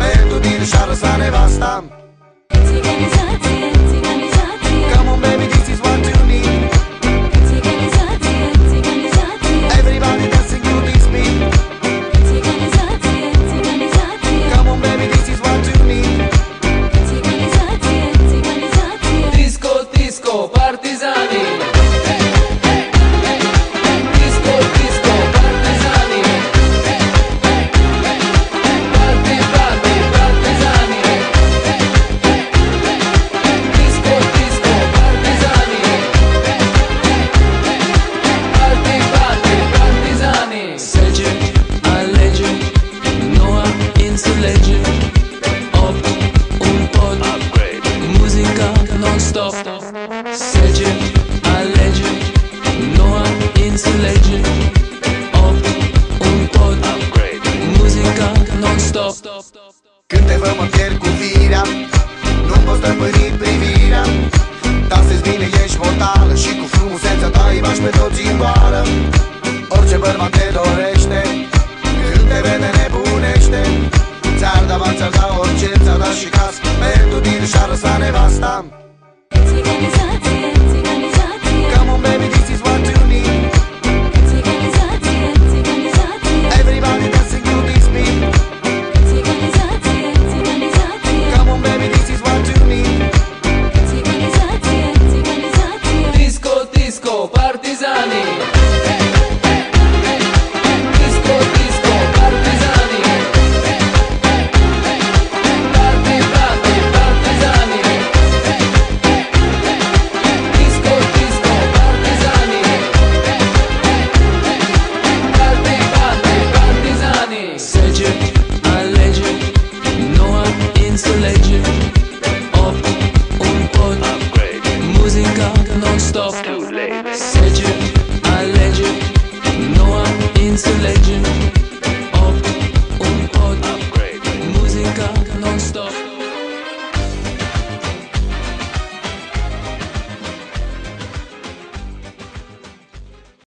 pentru tine și arăsa nevasta. Țiganizație, țiganizație. Come on baby, this is what you need. Țiganizație, țiganizație. Everybody dancing to this beat. Țiganizație, țiganizație. Come on baby, this is what you need. Țiganizație, țiganizație. Disco, disco, partizani. Disco, disco, partizani. Party, party, partizani. Disco, disco, partizani. Party, party, partizani. Sege, alege, noua înțelege. 8, un pod, muzica non-stop. Sege, alege, noua înțelege. 8, un pod, muzica non-stop. Când te văd mă pierd cu firea, nu-mi poți stăpâni privirea. Dansezi bine, ești mortală și cu frumusețea ta îi bași pe toți în goală. Orice bărbat te dorește, când te vede nebunește. Ți-ar da bani, ți-ar da orice, ți-ar da și casă, pentru tine și arăsa nevasta. Țiganizație, țiganizație. Come on baby, this is what you need. Țiganizație, țiganizație. Everybody dancing to this beat. Țiganizație, țiganizație. Come on baby, this is what you need. Țiganizație, țiganizație. Disco, disco, partizani. Disco, disco, partizani. Party, party, partizani. Disco, disco, partizani. Party, party, partizani. Sege, alege, noua înțelege. 8, un pod, muzica non-stop. Sege, alege, noua înțelege.